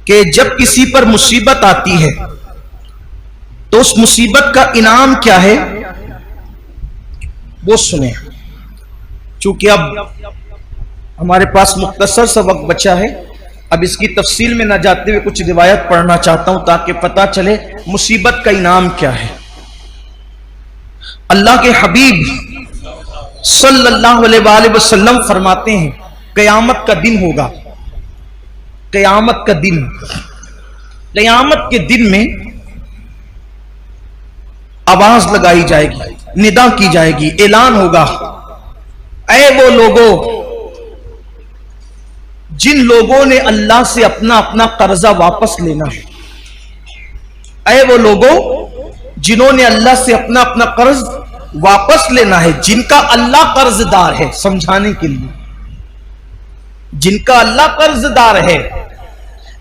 कि जब किसी पर मुसीबत आती है तो उस मुसीबत का इनाम क्या है वो सुने। चूंकि अब हमारे पास मुख्तसर सा वक्त बचा है, अब इसकी तफसील में ना जाते हुए कुछ रिवायत पढ़ना चाहता हूं ताकि पता चले मुसीबत का इनाम क्या है। अल्लाह के हबीब सल्लल्लाहु अलैहि वसल्लम फरमाते हैं क़यामत का दिन होगा, क़यामत का दिन, क़यामत के दिन में आवाज लगाई जाएगी, निदा की जाएगी, ऐलान होगा, ऐ वो लोगों जिन लोगों ने अल्लाह से अपना अपना कर्जा वापस लेना है, ऐ वो लोगों जिन्होंने अल्लाह से अपना अपना कर्ज वापस लेना है, जिनका अल्लाह कर्जदार है, समझाने के लिए, जिनका अल्लाह कर्जदार है,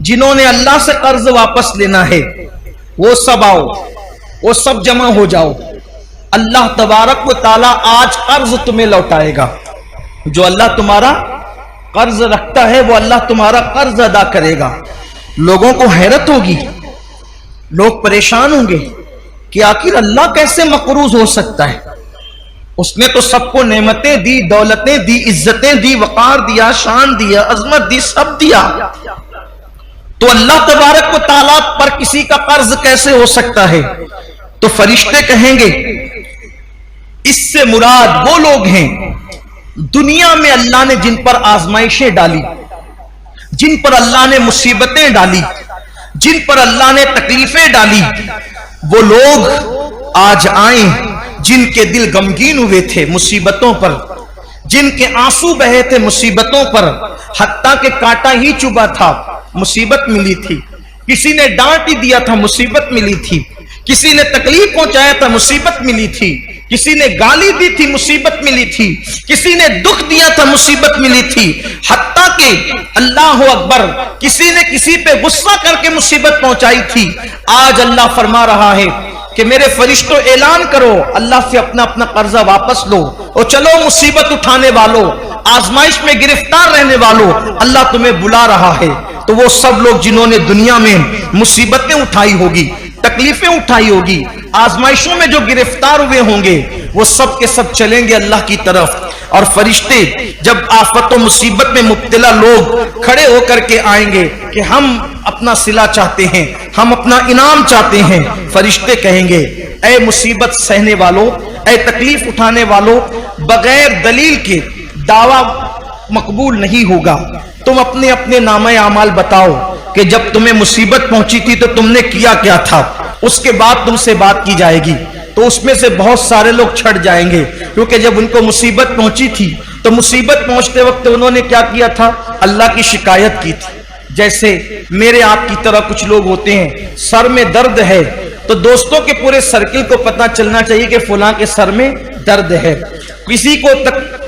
जिन्होंने अल्लाह से कर्ज वापस लेना है, वो सब आओ, वो सब जमा हो जाओ। अल्लाह तबारक व ताला आज कर्ज तुम्हें लौटाएगा। जो अल्लाह तुम्हारा कर्ज रखता है वो अल्लाह तुम्हारा कर्ज अदा करेगा। लोगों को हैरत होगी, लोग परेशान होंगे कि आखिर अल्लाह कैसे मकरूज हो सकता है। उसने तो सबको नेमतें दी, दौलतें दी, इज्जतें दी, वकार दिया, शान दिया, अजमत दी, सब दिया, तो अल्लाह तबारक व ताला पर किसी का कर्ज कैसे हो सकता है। तो फरिश्ते कहेंगे इससे मुराद वो लोग हैं दुनिया में अल्लाह ने जिन पर आजमाइशें डाली, जिन पर अल्लाह ने मुसीबतें डाली, जिन पर अल्लाह ने तकलीफें डाली, वो लोग आज आए जिनके दिल गमगीन हुए थे मुसीबतों पर, जिनके आंसू बहे थे मुसीबतों पर, हत्ता के कांटा ही चुभा था, मुसीबत मिली थी, किसी ने डांट ही दिया था, मुसीबत मिली थी, किसी ने तकलीफ पहुंचाया था, मुसीबत मिली थी, किसी ने गाली दी थी, मुसीबत मिली थी, किसी ने दुख दिया था, मुसीबत मिली थी, हत्ता के अल्लाह अकबर किसी ने किसी पे गुस्सा करके मुसीबत पहुंचाई थी। आज अल्लाह फरमा रहा है कि मेरे फरिश्तों ऐलान करो, अल्लाह से अपना अपना कर्जा वापस लो और चलो मुसीबत उठाने वालों, आजमाइश में गिरफ्तार रहने वालों, अल्लाह तुम्हें बुला रहा है। तो वो सब लोग जिन्होंने दुनिया में मुसीबतें उठाई होगी, तकलीफें उठाई होगी, आजमाइशों में जो गिरफ्तार हुए होंगे, वो सब के सब चलेंगे अल्लाह की तरफ। और फरिश्ते जब आफत और मुसीबत में मुब्तला लोग खड़े होकर के आएंगे कि हम अपना सिला चाहते हैं, हम अपना इनाम चाहते हैं, फरिश्ते कहेंगे ऐ मुसीबत सहने वालों, ऐ तकलीफ उठाने वालों, बगैर दलील के दावा मकबूल नहीं होगा। तुम अपने अपने नामे आमाल बताओ कि जब तुम्हें मुसीबत पहुंची थी तो तुमने किया क्या था, उसके बाद तुमसे बात की जाएगी। तो उसमें से बहुत सारे लोग छट जाएंगे, क्योंकि जब उनको मुसीबत पहुंची थी तो मुसीबत पहुंचते वक्त उन्होंने क्या किया था, अल्लाह की शिकायत की थी। जैसे मेरे आपकी तरह कुछ लोग होते हैं, सर में दर्द है तो दोस्तों के पूरे सर्किल को पता चलना चाहिए कि फुलां के सर में दर्द है। किसी को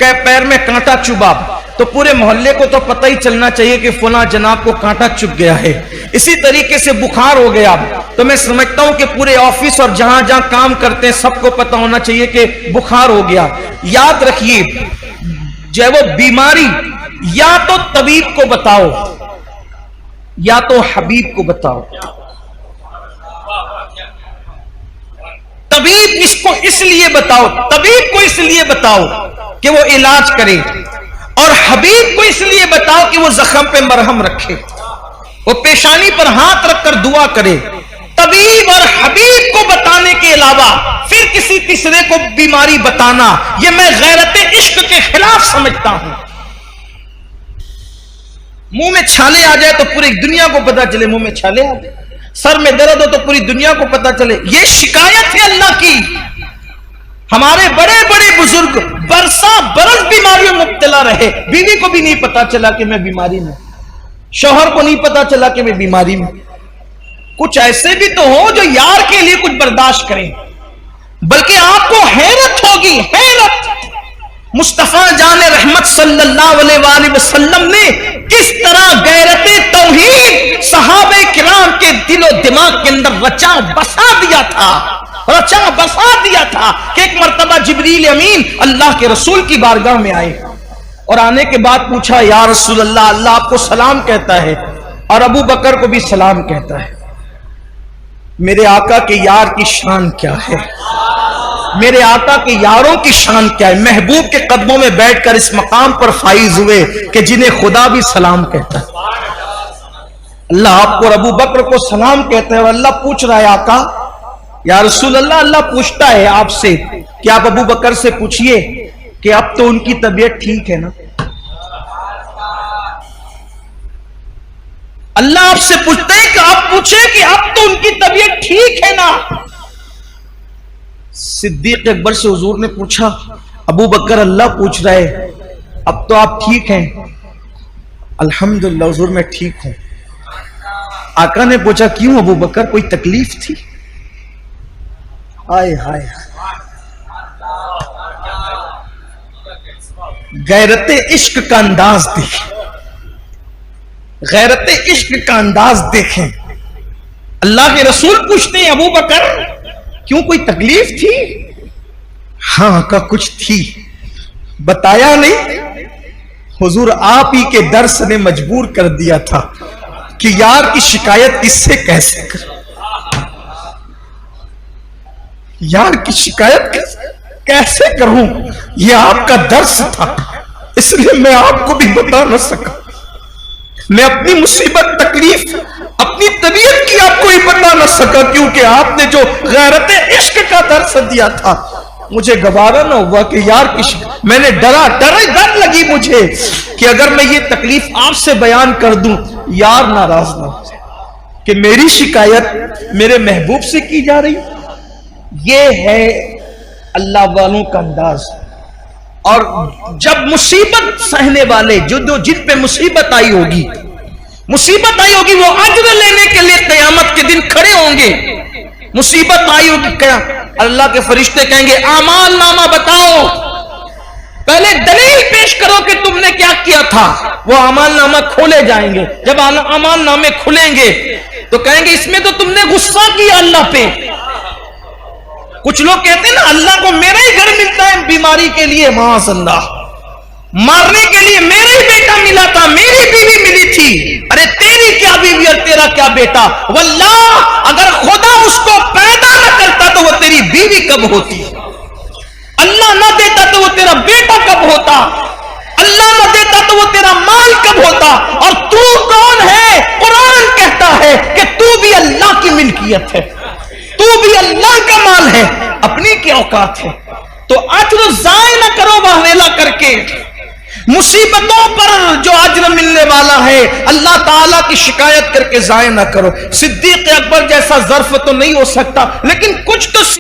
पैर में कांटा चुभा तो पूरे मोहल्ले को तो पता ही चलना चाहिए कि फुला जनाब को कांटा चुभ गया है। इसी तरीके से बुखार हो गया तो मैं समझता हूं कि पूरे ऑफिस और जहां जहां काम करते हैं सबको पता होना चाहिए कि बुखार हो गया। याद रखिए, जब वो बीमारी या तो तबीब को बताओ या तो हबीब को बताओ। तबीब इसको इसलिए बताओ, तबीब को इसलिए बताओ कि वो इलाज करे, और हबीब को इसलिए बताओ कि वो जख्म पे मरहम रखे, वो पेशानी पर हाथ रखकर दुआ करे। तबीब और हबीब को बताने के अलावा फिर किसी तीसरे को बीमारी बताना, ये मैं गैरत इश्क के खिलाफ समझता हूं। मुंह में छाले आ जाए तो पूरी दुनिया को पता चले मुंह में छाले आ जाए, सर में दर्द हो तो पूरी दुनिया को पता चले, ये शिकायत है अल्लाह की। हमारे बड़े बड़े बुजुर्ग बरसा बरस बीमारियों में मुब्तला रहे, बीवी को भी नहीं पता चला कि मैं बीमारी में, शौहर को नहीं पता चला कि मैं बीमारी में। कुछ ऐसे भी तो हो जो यार के लिए कुछ बर्दाश्त करें, बल्कि आपको हैरत होगी, हैरत, मुस्तफा जान रहमत सल्लल्लाहु अलैहि वसल्लम ने किस तरह गैरते तौहीद सहाबे किराम के दिलो दिमाग के अंदर रचा बसा दिया था, रचा बसा दिया था कि एक मर्तबा जिब्रील अमीन अल्लाह के रसूल की बारगाह में आए और आने के बाद पूछा, या रसूल अल्लाह, अल्लाह आपको सलाम कहता है। और अबू बकर को भी सलाम कहता है। मेरे आका के यार की शान क्या है, मेरे आका के यारों की शान क्या है। महबूब के कदमों में बैठकर इस मकाम पर फाइज हुए कि जिन्हें खुदा भी सलाम कहता है। अल्लाह आपको और अबू बकर को सलाम कहते हैं और अल्लाह पूछ रहा है आका या रसूल अल्लाह, अल्लाह पूछता है आपसे कि आप अबू बकर से पूछिए कि अब तो उनकी तबीयत ठीक है ना। अल्लाह आपसे पूछते हैं कि आप पूछे कि अब तो उनकी तबीयत ठीक है ना। सिद्दीक अकबर से हुजूर ने पूछा, अबू बकर अल्लाह पूछ रहा है अब तो आप ठीक हैं। अल्हम्दुलिल्लाह हुजूर मैं ठीक हूं। आका ने पूछा क्यों अबू बकर, कोई तकलीफ थी? हाय हाय, गैरत इश्क का अंदाज देखें, गैरत इश्क का अंदाज देखें। अल्लाह के रसूल पूछते हैं अबू बकर क्यों, कोई तकलीफ थी? हाँ का कुछ थी, बताया नहीं। हुजूर आप ही के दर्स ने मजबूर कर दिया था कि यार की शिकायत किससे कैसे कर, यार की शिकायत कैसे करूं, यह आपका दर्स था, इसलिए मैं आपको भी बता न सका। मैं अपनी मुसीबत तकलीफ अपनी तबीयत की आपको ही बता न सका क्योंकि आपने जो गैरत इश्क का दर्स दिया था मुझे गवारा न हुआ कि यार की मैंने डर लगी मुझे कि अगर मैं ये तकलीफ आपसे बयान कर दूं यार नाराज ना हो जाए कि मेरी शिकायत मेरे महबूब से की जा रही। ये है अल्लाह वालों का अंदाज। और जब मुसीबत सहने वाले जो जिन पे मुसीबत आई होगी वो अज्र लेने के लिए क़यामत के दिन खड़े होंगे। मुसीबत आई होगी, क्या अल्लाह के फरिश्ते कहेंगे आमाल नामा बताओ, पहले दलील पेश करो कि तुमने क्या किया था। वो आमाल नामा खोले जाएंगे। जब आमाल नामे खुलेंगे तो कहेंगे इसमें तो तुमने गुस्सा किया अल्लाह पे। कुछ लोग कहते हैं ना अल्लाह को मेरा ही घर मिलता है बीमारी के लिए, माशअल्लाह मारने के लिए मेरा ही बेटा मिला था, मेरी बीवी मिली थी। अरे तेरी क्या बीवी और तेरा क्या बेटा, वल्लाह अगर खुदा उसको पैदा न करता तो वो तेरी बीवी कब होती, अल्लाह न देता तो वो तेरा बेटा कब होता, अल्लाह न देता तो वो तेरा माल कब होता। और तू कौन है? कुरान कहता है कि तू भी अल्लाह की मिल्कियत है, तू भी अल्लाह का माल है, अपनी क्या औकात है। तो अज्र ज़ाय न करो वावेला करके, मुसीबतों पर जो अज्र मिलने वाला है अल्लाह ताला की शिकायत करके ज़ाय न करो। सिद्दीक अकबर जैसा ज़र्फ तो नहीं हो सकता लेकिन कुछ तो